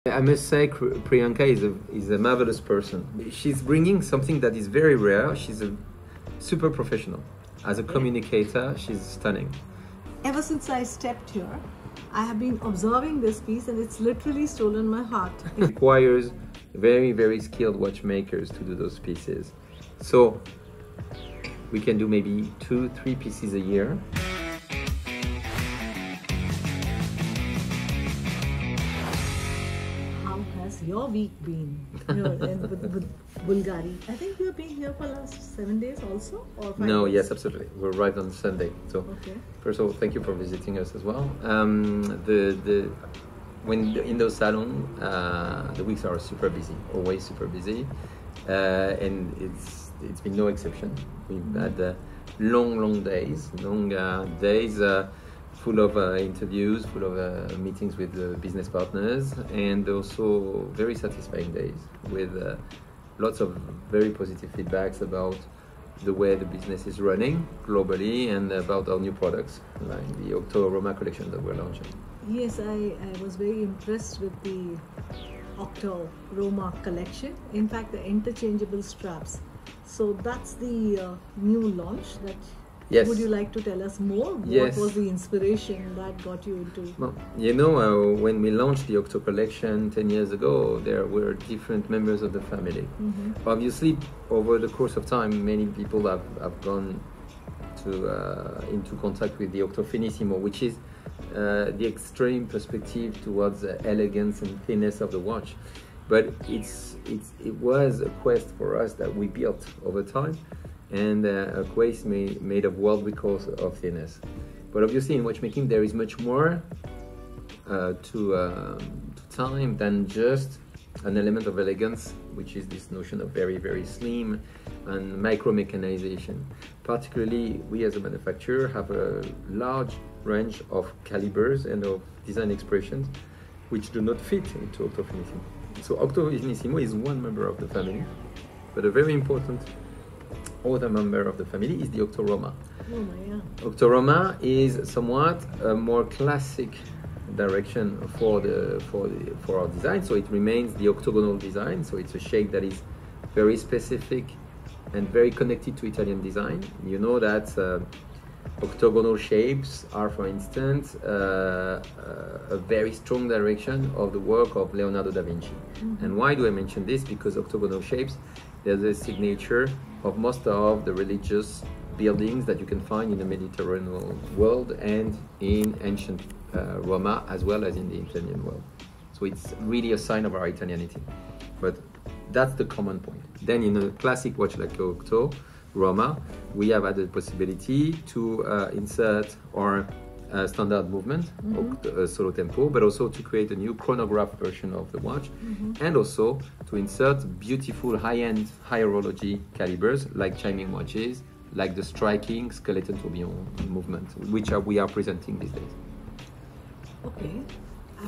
I must say Priyanka is a marvelous person. She's bringing something that is very rare. She's a super professional. As a communicator, she's stunning. Ever since I stepped here, I have been observing this piece and it's literally stolen my heart. It requires very, very skilled watchmakers to do those pieces. So we can do maybe 2-3 pieces a year. How has your week been here with Bulgari? I think you have been here for last 7 days also? Or 5 No, days? yes, absolutely. We're right on Sunday. So Okay. first of all, thank you for visiting us as well. In those salons, the weeks are super busy, always super busy, and it's been no exception. We've had long days, full of interviews, full of meetings with business partners, and also very satisfying days with lots of very positive feedbacks about the way the business is running globally and about our new products, like the Octo Roma collection that we're launching. Yes, I was very impressed with the Octo Roma collection. In fact, the interchangeable straps. So that's the new launch. Yes. Would you like to tell us more? Yes. What was the inspiration that got you into? Well, when we launched the Octo collection 10 years ago, there were different members of the family. Mm-hmm. Obviously, over the course of time, many people have gone into contact with the Octo Finissimo, which is the extreme perspective towards the elegance and thinness of the watch. But it was a quest for us that we built over time, and a quest made of world records of thinness. But obviously in watchmaking there is much more to time than just an element of elegance, which is this notion of very, very slim and micro mechanization. Particularly, we as a manufacturer have a large range of calibers and of design expressions which do not fit into Octo Finissimo. So Octo Finissimo is one member of the family, but a very important other member of the family is the Octo Roma. Oh my God. Octo Roma is somewhat a more classic direction for our design, so it remains the octagonal design. So it's a shape that is very specific and very connected to Italian design. You know that octagonal shapes are, for instance, a very strong direction of the work of Leonardo da Vinci. Mm-hmm. And why do I mention this? Because octagonal shapes, they're the signature of most of the religious buildings that you can find in the Mediterranean world and in ancient Roma, as well as in the Italian world. So it's really a sign of our Italianity. But that's the common point. Then in a classic watch like Octo Roma, we have had the possibility to insert our standard movement, mm-hmm. Solo tempo, but also to create a new chronograph version of the watch, mm-hmm. and also to insert beautiful high-end, high horology calibers like chiming watches, like the striking skeleton tourbillon movement, which we are presenting these days. Okay.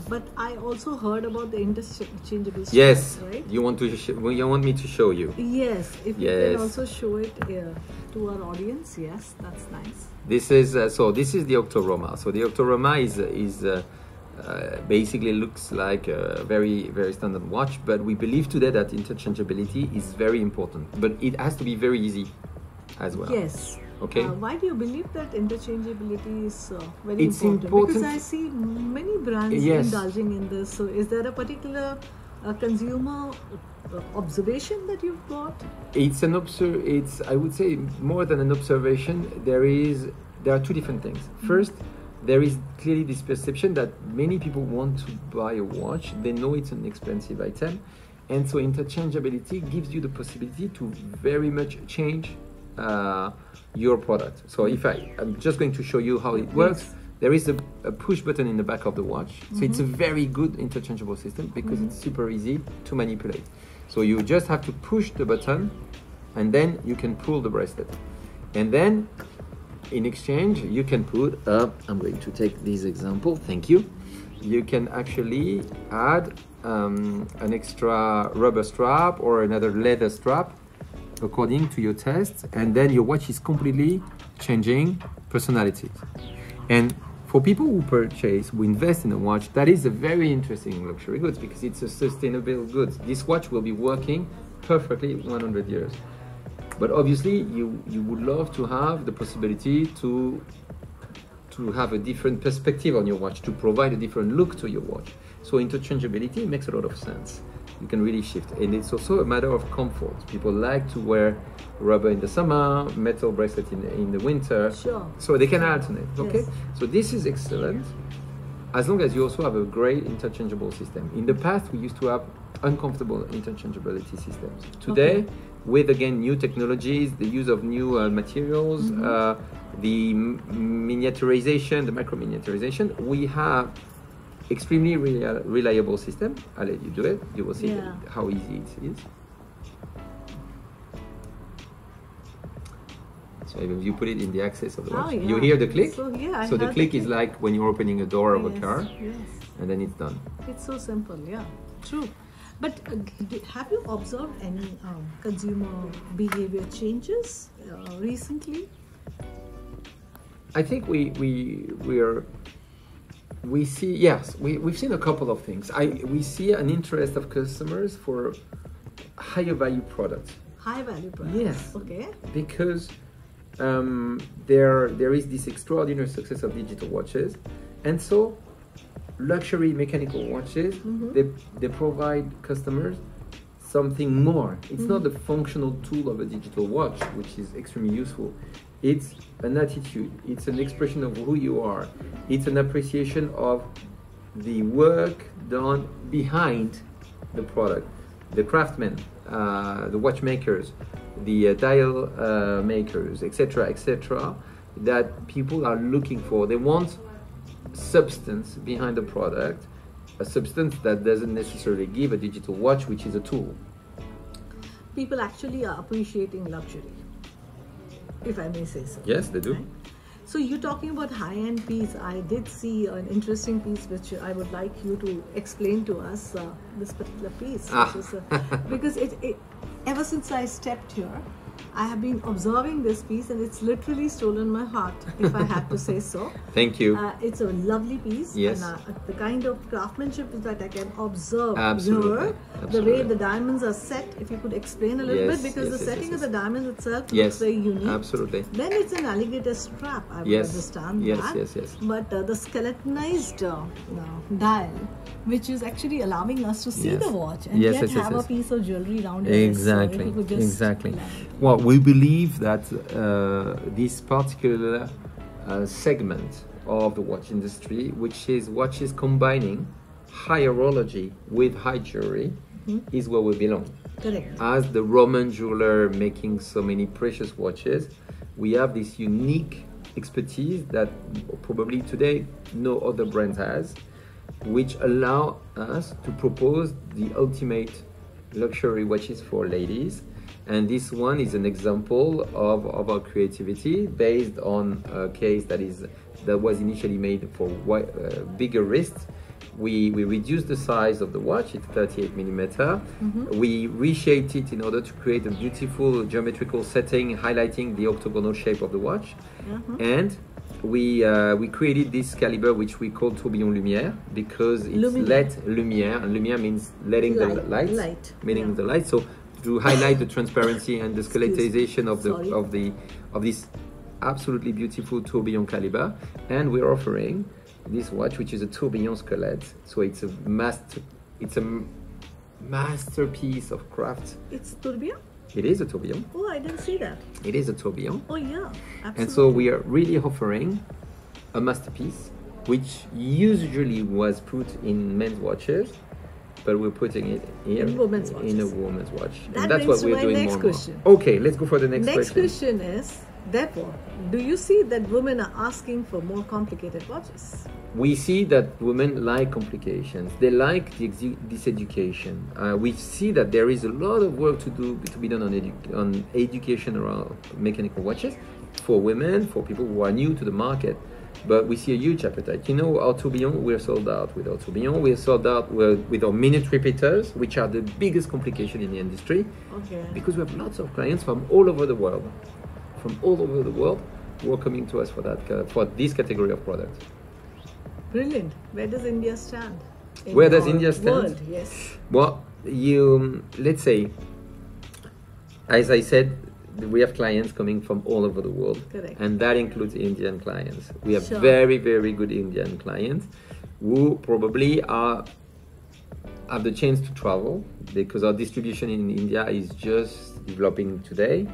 But I also heard about the interchangeable straps, yes, right? You want me to show you? Yes, if you yes. can also show it to our audience. Yes, that's nice. This is this is the Octo Roma. So the Octo Roma is basically looks like a very, very standard watch, but we believe today that interchangeability is very important, but it has to be very easy as well. Yes. Okay. Why do you believe that interchangeability is very it's important? Because I see many brands yes. indulging in this. So is there a particular consumer observation that you've got? It's I would say more than an observation. There are two different things. Mm-hmm. First, there is clearly this perception that many people want to buy a watch. They know it's an expensive item, and so interchangeability gives you the possibility to very much change your product. So if I'm just going to show you how it works. There is a push button in the back of the watch. So mm-hmm. it's a very good interchangeable system because mm-hmm. it's super easy to manipulate. So you just have to push the button and then you can pull the bracelet. And then in exchange, you can put I'm going to take this example, thank you. You can actually add an extra rubber strap or another leather strap according to your test, and then your watch is completely changing personality. And for people who purchase, who invest in a watch, that is a very interesting luxury goods because it's a sustainable goods. This watch will be working perfectly 100 years. But obviously, you would love to have the possibility to have a different perspective on your watch, to provide a different look to your watch. So interchangeability makes a lot of sense. You can really shift. And it's also a matter of comfort. People like to wear rubber in the summer, metal bracelet in the winter. Sure. So they can alternate, okay? Yes. So this is excellent, as long as you also have a great interchangeable system. In the past, we used to have uncomfortable interchangeability systems. Today, with again new technologies, the use of new materials, the miniaturization, the micro miniaturization, we have extremely reliable system. I'll let you do it. You will see how easy it is. So if you put it in the access of the watch, you hear the click. So, so the click is like when you're opening a door of a car, yes. and then it's done. It's so simple, yeah, true. But have you observed any consumer behavior changes recently? I think we've seen a couple of things. We see an interest of customers for higher value products. High value products. Yes. Okay. Because there is this extraordinary success of digital watches, and so luxury mechanical watches, they provide customers something more. It's not the functional tool of a digital watch, which is extremely useful. It's an attitude, it's an expression of who you are, it's an appreciation of the work done behind the product, the craftsmen, the watchmakers, the dial makers, etc., that people are looking for. They want substance behind the product, a substance that doesn't necessarily give a digital watch, which is a tool. People actually are appreciating luxury, if I may say so. Yes, they do. Right? So you're talking about high-end piece. I did see an interesting piece which I would like you to explain to us, this particular piece. Which is, because ever since I stepped here, I have been observing this piece and it's literally stolen my heart, if I have to say so. Thank you. It's a lovely piece. Yes. And the kind of craftsmanship that I can observe Absolutely. here, Absolutely. the way the diamonds are set, if you could explain a little bit, because the setting of the diamonds itself looks very unique. Absolutely. Then it's an alligator strap, I would understand that. Yes. But the skeletonized dial, which is actually allowing us to see the watch and yet have a piece of jewelry around it. Exactly. Exactly. Well, we believe that this particular segment of the watch industry, which is watches combining high horology with high jewelry, is where we belong. Correct. As the Roman jeweler making so many precious watches, we have this unique expertise that probably today no other brand has, which allow us to propose the ultimate luxury watches for ladies. And this one is an example of our creativity based on a case that was initially made for bigger wrists. We reduced the size of the watch, it's 38 millimeter. We reshaped it in order to create a beautiful geometrical setting, highlighting the octagonal shape of the watch. And we created this caliber, which we call tourbillon lumière, because it's LED lumière, and lumière means letting the light, meaning the light. So to highlight the transparency and the skeletization of this absolutely beautiful tourbillon caliber. And we're offering this watch, which is a tourbillon skelette. So it's a masterpiece of craft. It's tourbillon? It is a tourbillon. Oh, I didn't see that. It is a tourbillon. Oh yeah, absolutely. And so we are really offering a masterpiece, which usually was put in men's watches, but we're putting it here in a woman's watch. That and that's what we're doing more and more. Okay, let's go for the next question. Next question is, therefore, do you see that women are asking for more complicated watches? We see that women like complications. They like this education. We see that there is a lot of work to be done on education around mechanical watches for women, for people who are new to the market. But we see a huge appetite. You know, our tourbillon, we're sold out with our tourbillon. We're sold out with our minute repeaters, which are the biggest complication in the industry. Okay. Because we have lots of clients from all over the world. From all over the world, who are coming to us for this category of products. Brilliant. Where does India stand? Where does India stand? World, yes. Well, let's say, as I said, we have clients coming from all over the world. Correct. And that includes Indian clients. We have Sure. very, very good Indian clients who probably have the chance to travel because our distribution in India is just developing today.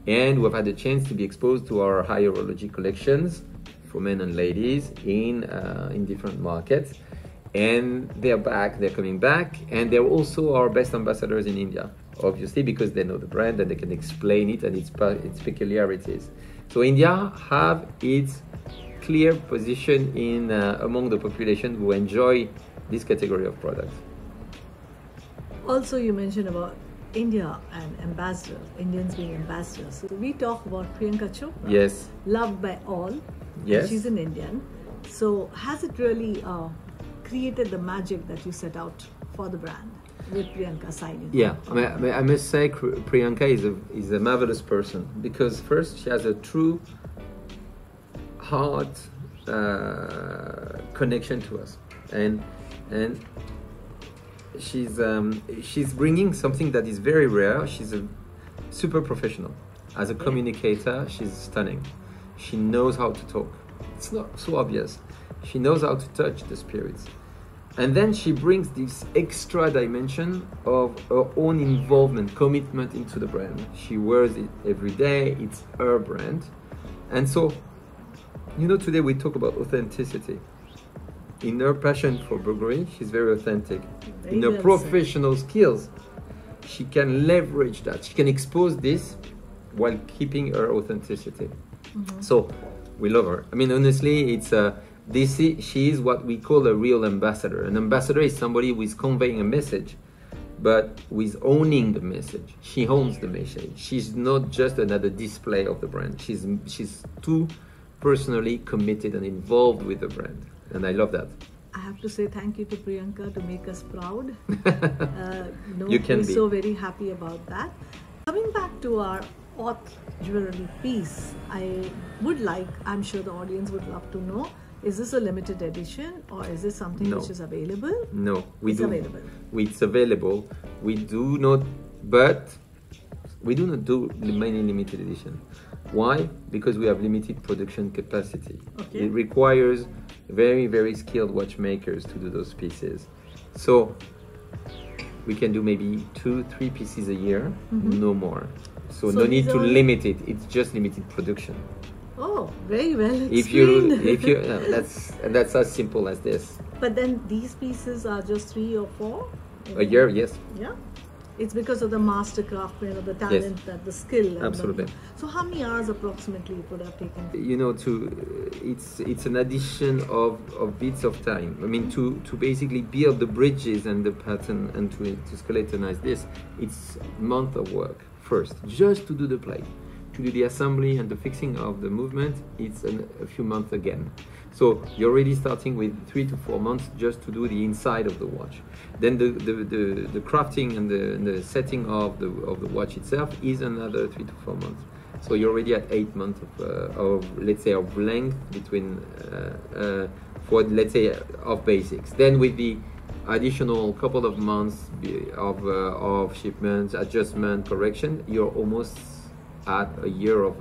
And we've had the chance to be exposed to our high horology collections for men and ladies in different markets. And they're back, they're coming back, and they're also our best ambassadors in India, obviously, because they know the brand and they can explain it and its peculiarities. So India have its clear position in among the population who enjoy this category of products. Also, you mentioned about India and ambassadors, Indians being ambassadors. So we talk about Priyanka Chopra, Yes. loved by all. Yes. And she's an Indian. So has it really created the magic that you set out for the brand with Priyanka signing? Yeah, I must say Priyanka is a marvelous person because first she has a true heart connection to us, and she's bringing something that is very rare. She's a super professional. As a communicator, she's stunning. She knows how to talk. It's not so obvious. She knows how to touch the spirits. And then she brings this extra dimension of her own involvement, commitment into the brand. She wears it every day. It's her brand. And so, today we talk about authenticity. In her passion for Bulgari, she's very authentic. In her professional skills, she can leverage that. She can expose this while keeping her authenticity. Mm-hmm. So, we love her. I mean, honestly, she is what we call a real ambassador. An ambassador is somebody who is conveying a message, but who is owning the message. She owns the message. She's not just another display of the brand. She's too personally committed and involved with the brand. And I love that. I have to say thank you to Priyanka to make us proud. You can we're be. so very happy about that. Coming back to our auth jewelry piece, I'm sure the audience would love to know, is this a limited edition or is this something which is available? No, it's available. It's available. We do not do many limited edition. Why? Because we have limited production capacity. Okay. It requires very, very skilled watchmakers to do those pieces. So we can do maybe 2-3 pieces a year, no more. So no need to limit it. It's just limited production. Oh, very well explained. That's as simple as this. But then these pieces are just 3 or 4 a year, yes. Yeah, it's because of the master craftsman, or the talent, that the skill. Absolutely. So how many hours approximately it would have taken? It's an addition of bits of time. I mean, to basically build the bridges and the pattern and to skeletonize this, it's a month of work first, just to do the plate. To do the assembly and the fixing of the movement, it's a few months again. So you're already starting with 3 to 4 months just to do the inside of the watch. Then the crafting and the setting of the watch itself is another 3 to 4 months. So you're already at 8 months of let's say of length between for let's say of basics. Then with the additional couple of months of shipments, adjustment, correction, you're almost at a year of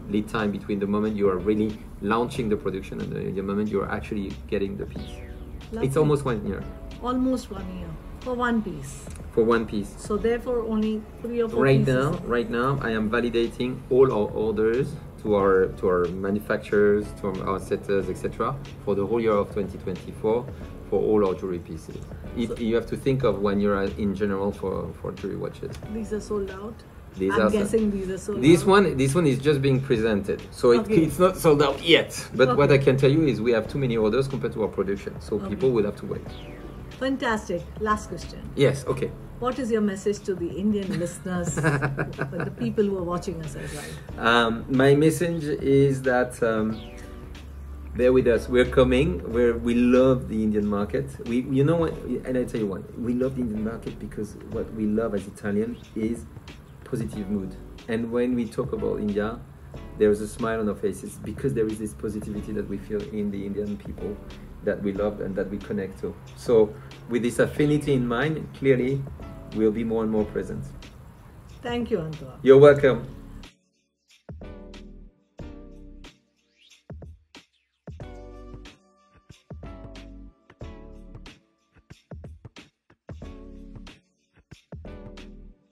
lead time between the moment you are really launching the production and the moment you're actually getting the piece. Lovely. It's almost 1 year. Almost 1 year for one piece. For one piece. So therefore only 3 or 4 pieces. Right now, I am validating all our orders to our manufacturers, to our setters, etc. for the whole year of 2024 for all our jewelry pieces. You have to think of 1 year in general for jewelry watches. These are sold out. These I'm guessing these are sold out. This one is just being presented, so it's not sold out yet. But what I can tell you is we have too many orders compared to our production, so people will have to wait. Fantastic. Last question. Yes. Okay. What is your message to the Indian listeners, the people who are watching us as well? My message is that bear with us. We're coming. We love the Indian market. You know what? And I tell you what, we love the Indian market because what we love as Italians is positive mood. And when we talk about India, there is a smile on our faces because there is this positivity that we feel in the Indian people. that we love and that we connect to. So with this affinity in mind, clearly we'll be more and more present. Thank you, Antoine. You're welcome.